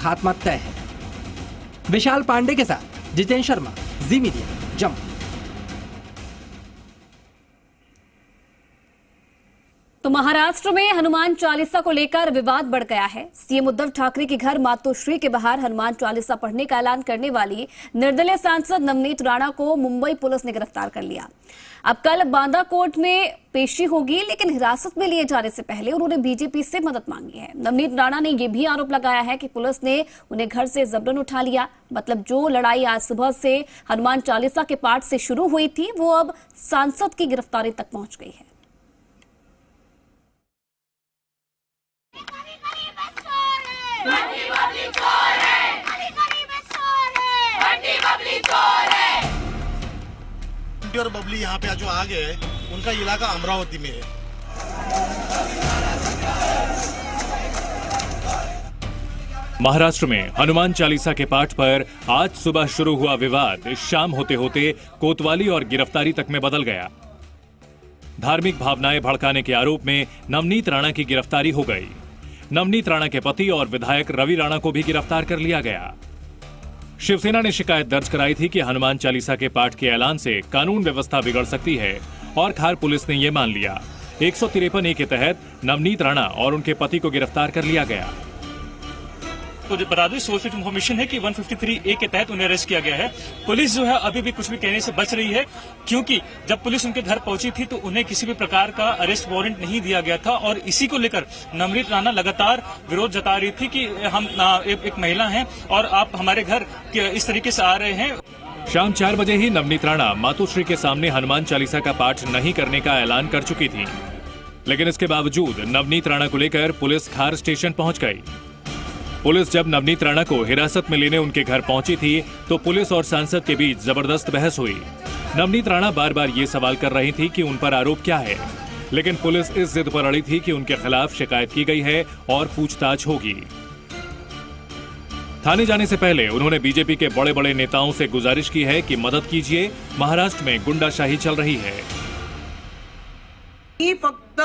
खात्मा तय है। विशाल पांडे के साथ जितेंद्र शर्मा, जी मीडिया, जम्मू। तो महाराष्ट्र में हनुमान चालीसा को लेकर विवाद बढ़ गया है। सीएम उद्धव ठाकरे के घर मातोश्री के बाहर हनुमान चालीसा पढ़ने का ऐलान करने वाली निर्दलीय सांसद नवनीत राणा को मुंबई पुलिस ने गिरफ्तार कर लिया। अब कल बांदा कोर्ट में पेशी होगी, लेकिन हिरासत में लिए जाने से पहले उन्होंने बीजेपी से मदद मांगी है। नवनीत राणा ने यह भी आरोप लगाया है कि पुलिस ने उन्हें घर से जबरन उठा लिया। मतलब जो लड़ाई आज सुबह से हनुमान चालीसा के पाठ से शुरू हुई थी, वो अब सांसद की गिरफ्तारी तक पहुंच गई है। और बबली यहाँ पे जो आ गए, उनका इलाका अमरावती में है। महाराष्ट्र में हनुमान चालीसा के पाठ पर आज सुबह शुरू हुआ विवाद शाम होते होते कोतवाली और गिरफ्तारी तक में बदल गया। धार्मिक भावनाएं भड़काने के आरोप में नवनीत राणा की गिरफ्तारी हो गई। नवनीत राणा के पति और विधायक रवि राणा को भी गिरफ्तार कर लिया गया। शिवसेना ने शिकायत दर्ज कराई थी कि हनुमान चालीसा के पाठ के ऐलान से कानून व्यवस्था बिगड़ सकती है और खार पुलिस ने यह मान लिया। 153A के तहत नवनीत राणा और उनके पति को गिरफ्तार कर लिया गया। तो बता दें, सोर्स ऑफ इन्फॉर्मेशन है कि 153A के तहत उन्हें अरेस्ट किया गया है। पुलिस जो है अभी भी कुछ भी कहने से बच रही है, क्योंकि जब पुलिस उनके घर पहुंची थी तो उन्हें किसी भी प्रकार का अरेस्ट वारंट नहीं दिया गया था। और इसी को लेकर नवनीत राणा लगातार विरोध जता रही थी कि हम एक महिला हैं और आप हमारे घर इस तरीके से आ रहे हैं। शाम 4 बजे ही नवनीत राणा मातोश्री के सामने हनुमान चालीसा का पाठ नहीं करने का ऐलान कर चुकी थी, लेकिन इसके बावजूद नवनीत राणा को लेकर पुलिस खार स्टेशन पहुंच गई। पुलिस जब नवनीत राणा को हिरासत में लेने उनके घर पहुंची थी तो पुलिस और सांसद के बीच जबरदस्त बहस हुई। नवनीत राणा बार बार ये सवाल कर रही थी कि उन पर आरोप क्या है, लेकिन पुलिस इस जिद पर अड़ी थी कि उनके खिलाफ शिकायत की गई है और पूछताछ होगी। थाने जाने से पहले उन्होंने बीजेपी के बड़े बड़े नेताओं से गुजारिश की है कि मदद कीजिए, महाराष्ट्र में गुंडाशाही चल रही है। फक्त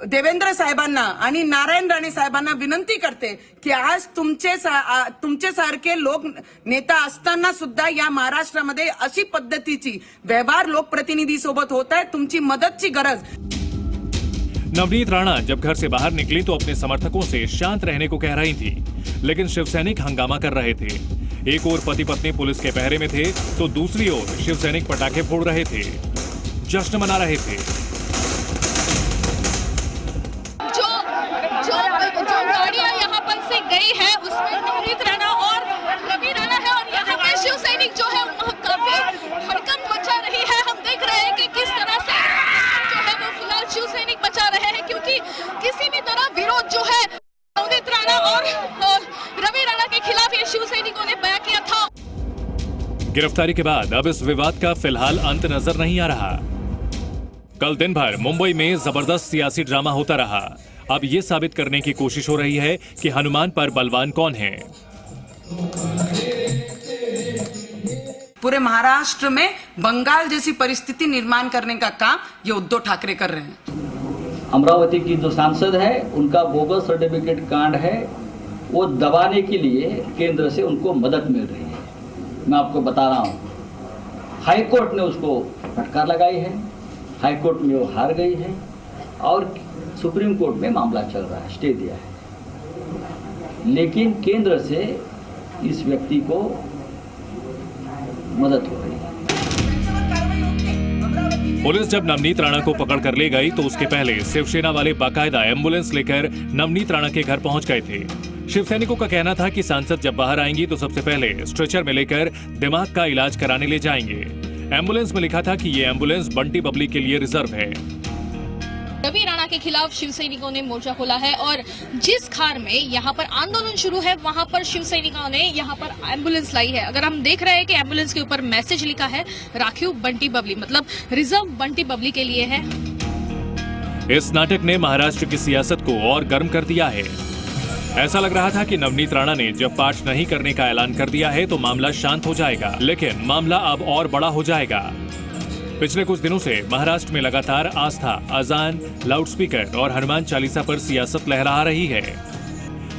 देवेंद्र साहेबांना आणि नारायण राणे साहेबांना विनंती करते की आज तुमचे सारखे लोक नेता असताना सुद्धा या महाराष्ट्रामध्ये अशी पद्धतीची व्यवहार लोकप्रतिनिधी सोबत होत आहे। तुमची मदतची गरज। नवनीत राणा जब घर से बाहर निकली तो अपने समर्थकों से शांत रहने को कह रही थी, लेकिन शिवसैनिक हंगामा कर रहे थे। एक ओर पति पत्नी पुलिस के पहरे में थे तो दूसरी ओर शिवसैनिक पटाखे फोड़ रहे थे, जश्न मना रहे थे। जो गाड़ियां यहाँ पर से गई है उसमें नवनीत राणा और रवि राणा है और यहाँ पे शिव सैनिक जो है काफी हड़कंप मचा रही है। हम देख रहे हैं कि किस तरह से जो है वो फिलहाल शिव सैनिक मचा रहे हैं, क्योंकि किसी भी तरह विरोध जो है नवनीत राणा और रवि राणा के खिलाफ ये शिव सैनिकों ने बयां किया था। गिरफ्तारी के बाद अब इस विवाद का फिलहाल अंत नजर नहीं आ रहा। कल दिन भर मुंबई में जबरदस्त सियासी ड्रामा होता रहा। अब ये साबित करने की कोशिश हो रही है कि हनुमान पर बलवान कौन है। पूरे महाराष्ट्र में बंगाल जैसी परिस्थिति निर्माण करने का काम ये उद्धव ठाकरे कर रहे हैं। अमरावती की जो सांसद है उनका बोगस सर्टिफिकेट कांड है, वो दबाने के लिए केंद्र से उनको मदद मिल रही है। मैं आपको बता रहा हूँ, हाईकोर्ट ने उसको फटकार लगाई है, हाईकोर्ट में वो हार गई है और सुप्रीम कोर्ट में मामला चल रहा है, स्टे दिया है। लेकिन केंद्र से इस व्यक्ति को मदद हो रही है। पुलिस जब नवनीत राणा को पकड़ कर ले गई तो उसके पहले शिवसेना वाले बाकायदा एम्बुलेंस लेकर नवनीत राणा के घर पहुंच गए थे। शिवसैनिकों का कहना था कि सांसद जब बाहर आएंगी तो सबसे पहले स्ट्रेचर में लेकर दिमाग का इलाज कराने ले जाएंगे। एम्बुलेंस में लिखा था कि ये एम्बुलेंस बंटी बबली के लिए रिजर्व है। रवि राणा के खिलाफ शिव सैनिकों ने मोर्चा खोला है और जिस खार में यहाँ पर आंदोलन शुरू है वहाँ पर शिव सैनिकों ने यहाँ पर एम्बुलेंस लाई है। अगर हम देख रहे हैं कि एम्बुलेंस के ऊपर मैसेज लिखा है राखीव बंटी बबली, मतलब रिजर्व बंटी बबली के लिए है। इस नाटक ने महाराष्ट्र की सियासत को और गर्म कर दिया है। ऐसा लग रहा था कि नवनीत राणा ने जब पाठ नहीं करने का ऐलान कर दिया है तो मामला शांत हो जाएगा, लेकिन मामला अब और बड़ा हो जाएगा। पिछले कुछ दिनों से महाराष्ट्र में लगातार आस्था, अजान, लाउडस्पीकर और हनुमान चालीसा पर सियासत लहरा रही है।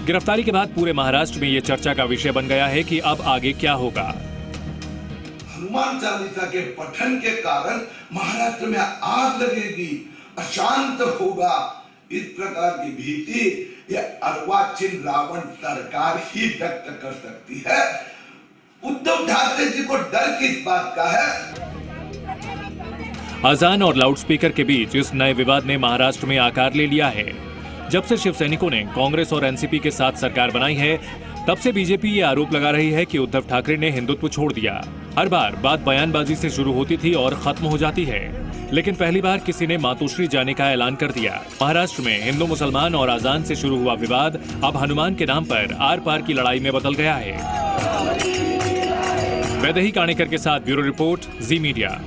गिरफ्तारी के बाद पूरे महाराष्ट्र में ये चर्चा का विषय बन गया है कि अब आगे क्या होगा। हनुमान चालीसा के पठन के कारण महाराष्ट्र में आग लगेगी, अशांत होगा, इस प्रकार की भीति ये अर्वाचीन रावण सरकार ही व्यक्त कर सकती है। उद्धव ठाकरे जी को डर किस बात का है? अजान और लाउडस्पीकर के बीच इस नए विवाद ने महाराष्ट्र में आकार ले लिया है। जब से शिवसैनिकों ने कांग्रेस और एनसीपी के साथ सरकार बनाई है, तब से बीजेपी ये आरोप लगा रही है कि उद्धव ठाकरे ने हिंदुत्व छोड़ दिया। हर बार बात बयानबाजी से शुरू होती थी और खत्म हो जाती है, लेकिन पहली बार किसी ने मातोश्री जाने का ऐलान कर दिया। महाराष्ट्र में हिंदू मुसलमान और अजान से शुरू हुआ विवाद अब हनुमान के नाम पर आर पार की लड़ाई में बदल गया है। वैदेही काणेकर के साथ ब्यूरो रिपोर्ट, जी मीडिया।